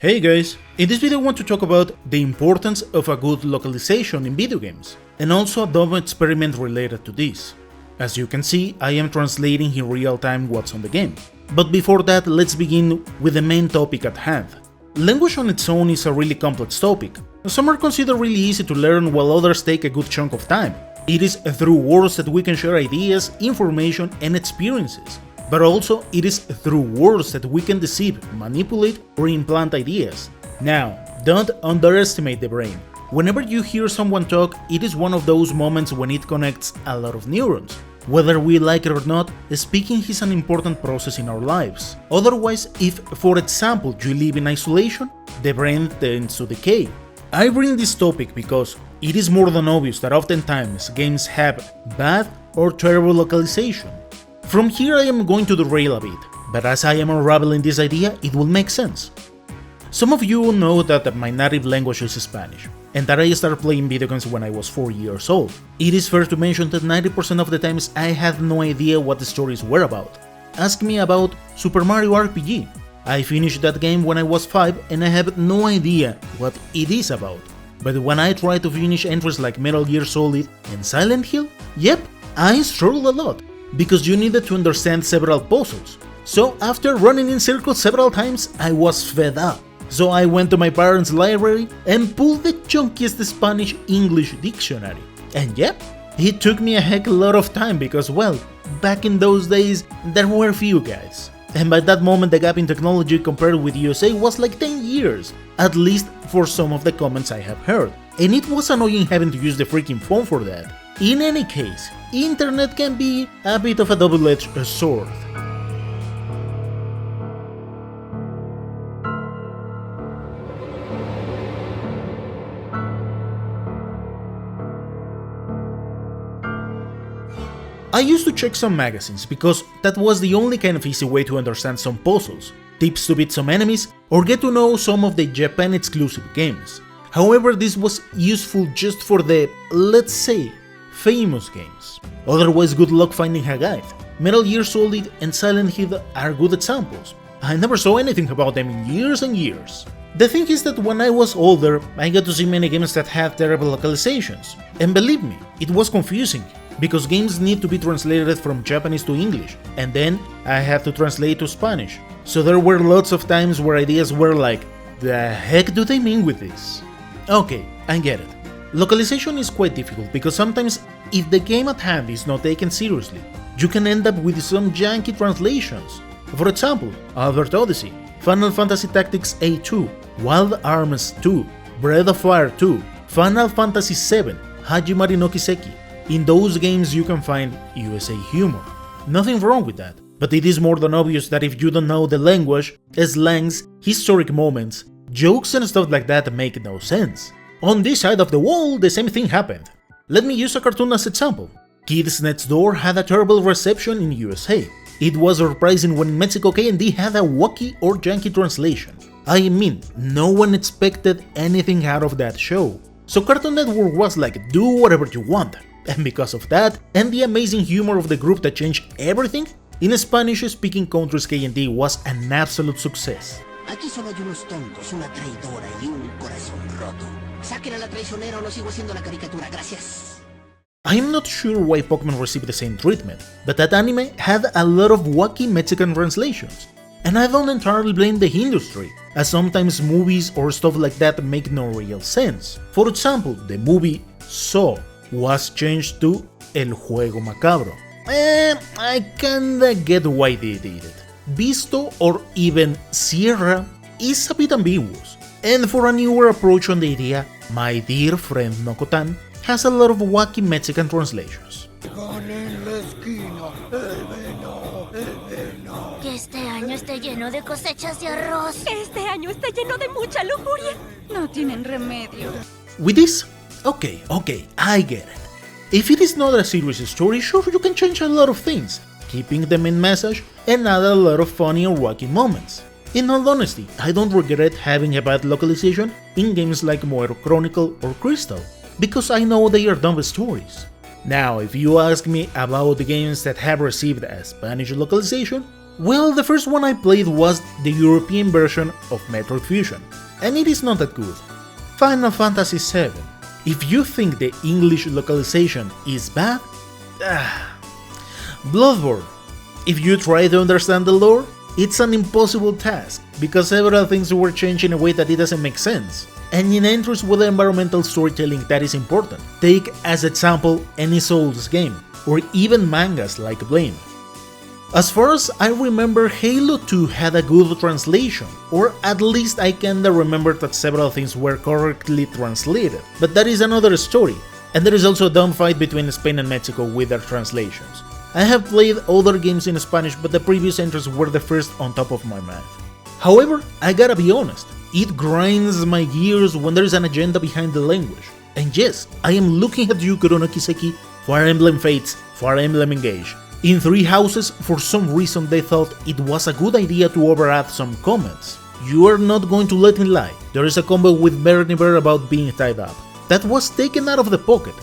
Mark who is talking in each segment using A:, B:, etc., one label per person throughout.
A: Hey guys, in this video I want to talk about the importance of a good localization in video games, and also a dumb experiment related to this. As you can see, I am translating in real time what's on the game. But before that, let's begin with the main topic at hand. Language on its own is a really complex topic. Some are considered really easy to learn while others take a good chunk of time. It is through words that we can share ideas, information and experiences. But also, it is through words that we can deceive, manipulate, or implant ideas. Now, don't underestimate the brain. Whenever you hear someone talk, it is one of those moments when it connects a lot of neurons. Whether we like it or not, speaking is an important process in our lives. Otherwise, if, for example, you live in isolation, the brain tends to decay. I bring this topic because it is more than obvious that oftentimes games have bad or terrible localization. From here I am going to derail a bit, but as I am unraveling this idea, it will make sense. Some of you will know that my native language is Spanish, and that I started playing video games when I was 4 years old. It is fair to mention that 90% of the times I had no idea what the stories were about. Ask me about Super Mario RPG. I finished that game when I was 5 and I have no idea what it is about. But when I try to finish entries like Metal Gear Solid and Silent Hill, yep, I struggled a lot. Because you needed to understand several puzzles. So after running in circles several times, I was fed up. So I went to my parents' library and pulled the chunkiest Spanish-English dictionary. And yep, it took me a heck of a lot of time because, well, back in those days, there were few guys. And by that moment the gap in technology compared with USA was like 10 years, at least for some of the comments I have heard. And it was annoying having to use the freaking phone for that. In any case, internet can be a bit of a double-edged sword. I used to check some magazines because that was the only kind of easy way to understand some puzzles, tips to beat some enemies, or get to know some of the Japan exclusive games. However, this was useful just for the, let's say, famous games. Otherwise, good luck finding a guide. Metal Gear Solid and Silent Hill are good examples. I never saw anything about them in years and years. The thing is that when I was older, I got to see many games that had terrible localizations. And believe me, it was confusing, because games need to be translated from Japanese to English, and then I had to translate to Spanish. So there were lots of times where ideas were like, the heck do they mean with this? Okay, I get it. Localization is quite difficult because sometimes, if the game at hand is not taken seriously, you can end up with some janky translations. For example, Albert Odyssey, Final Fantasy Tactics A2, Wild Arms 2, Breath of Fire 2, Final Fantasy VII, Hajimari no Kiseki. In those games you can find USA humor. Nothing wrong with that, but it is more than obvious that if you don't know the language, slangs, historic moments, jokes and stuff like that make no sense. On this side of the wall, the same thing happened. Let me use a cartoon as example. Kids Next Door had a terrible reception in USA. It was surprising when in Mexico K&D had a wacky or janky translation. I mean, no one expected anything out of that show. So Cartoon Network was like, do whatever you want. And because of that, and the amazing humor of the group that changed everything, in Spanish-speaking countries K&D was an absolute success.
B: Aquí solo hay unos tontos, una traidora y un corazón roto. Saquen a la traicionera o no sigo haciendo la caricatura, gracias.
A: I am not sure why Pokémon received the same treatment, but that anime had a lot of wacky Mexican translations. And I don't entirely blame the industry, as sometimes movies or stuff like that make no real sense. For example, the movie Saw was changed to El Juego Macabro. I kinda get why they did it. Visto or even Sierra is a bit ambiguous, and for a newer approach on the idea, my dear friend Nokotan has a lot of wacky Mexican translations.
C: Que este año esté lleno de cosechas de arroz. Este año está lleno de mucha lujuria. No tienen remedio.
A: With this, okay, I get it. If it is not a serious story, sure, you can change a lot of things, keeping the main message and add a lot of funny or wacky moments. In all honesty, I don't regret having a bad localization in games like Moero Chronicle or Crystal, because I know they are dumb stories. Now, if you ask me about the games that have received a Spanish localization, Well, the first one I played was the European version of Metroid Fusion, and it is not that good. Final Fantasy VII. If you think the English localization is bad, Bloodborne. If you try to understand the lore, it's an impossible task, because several things were changed in a way that it doesn't make sense. And in entries with environmental storytelling that is important. Take as example any Souls game, or even mangas like Blame. As far as I remember, Halo 2 had a good translation, or at least I kinda remember that several things were correctly translated, but that is another story, and there is also a dumb fight between Spain and Mexico with their translations. I have played other games in Spanish, but the previous entries were the first on top of my mind. However, I gotta be honest, it grinds my gears when there is an agenda behind the language. And yes, I am looking at you, Kurono Kiseki, Fire Emblem Fates, Fire Emblem Engage. In Three Houses, for some reason they thought it was a good idea to overadd some comments. You are not going to let me lie, there is a combo with Berniver about being tied up. That was taken out of the pocket.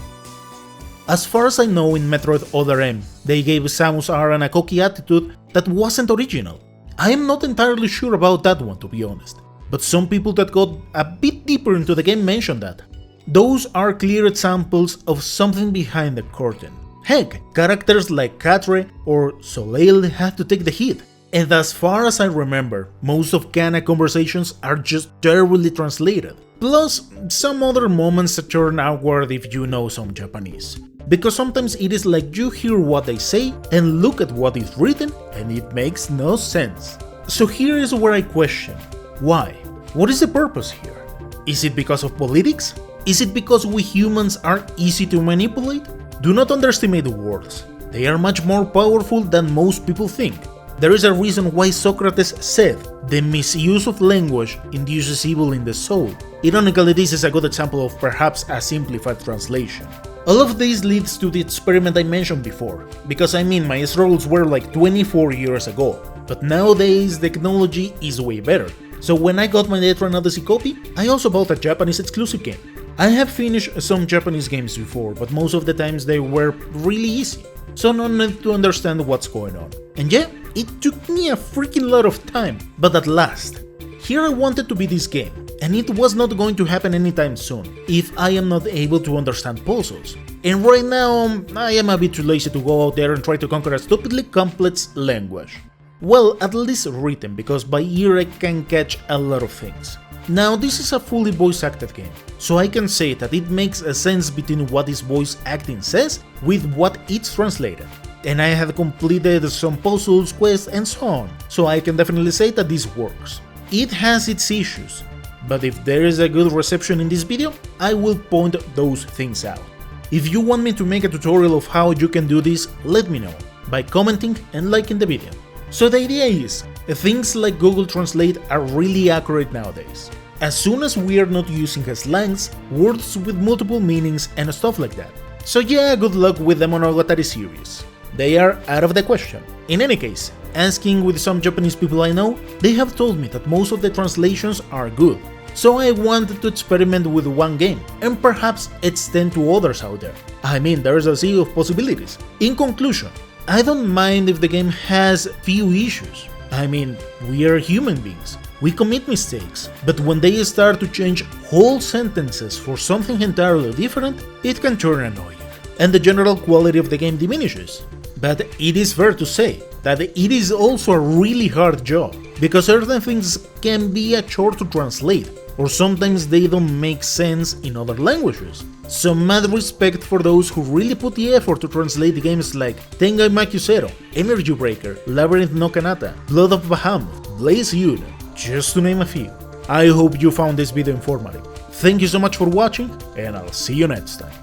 A: As far as I know, in Metroid Other M, they gave Samus Aran a cocky attitude that wasn't original. I am not entirely sure about that one, to be honest, but some people that got a bit deeper into the game mentioned that. Those are clear examples of something behind the curtain. Heck, characters like Catre or Soleil have to take the hit. And as far as I remember, most of Kana conversations are just terribly translated. Plus, some other moments that turn awkward if you know some Japanese. Because sometimes it is like you hear what they say and look at what is written and it makes no sense. So here is where I question, why? What is the purpose here? Is it because of politics? Is it because we humans are easy to manipulate? Do not underestimate the words. They are much more powerful than most people think. There is a reason why Socrates said, "The misuse of language induces evil in the soul." Ironically, this is a good example of perhaps a simplified translation. All of this leads to the experiment I mentioned before, because I mean my struggles were like 24 years ago, but nowadays the technology is way better. So when I got my Detron Odyssey copy, I also bought a Japanese exclusive game. I have finished some Japanese games before, but most of the times they were really easy, so no need to understand what's going on. And yeah, it took me a freaking lot of time, but at last. Here I wanted to beat this game, and it was not going to happen anytime soon, if I am not able to understand puzzles. And right now, I am a bit too lazy to go out there and try to conquer a stupidly complex language. Well, at least written, because by ear I can catch a lot of things. Now, this is a fully voice-acted game, so I can say that it makes a sense between what this voice acting says with what it's translated. And I have completed some puzzles, quests and so on, so I can definitely say that this works. It has its issues, but if there is a good reception in this video, I will point those things out. If you want me to make a tutorial of how you can do this, let me know, by commenting and liking the video. So the idea is, things like Google Translate are really accurate nowadays. As soon as we are not using slangs, words with multiple meanings and stuff like that. So yeah, good luck with the Monogatari series. They are out of the question. In any case, asking with some Japanese people I know, they have told me that most of the translations are good. So I wanted to experiment with one game, and perhaps extend to others out there. I mean, there is a sea of possibilities. In conclusion, I don't mind if the game has few issues. I mean, we are human beings. We commit mistakes, but when they start to change whole sentences for something entirely different, it can turn annoying, and the general quality of the game diminishes. But it is fair to say that it is also a really hard job, because certain things can be a chore to translate, or sometimes they don't make sense in other languages. So mad respect for those who really put the effort to translate games like Tengai Maku Zero, Energy Breaker, Labyrinth no Kanata, Blood of Bahamut, Blaze Yuna, just to name a few. I hope you found this video informative. Thank you so much for watching, and I'll see you next time.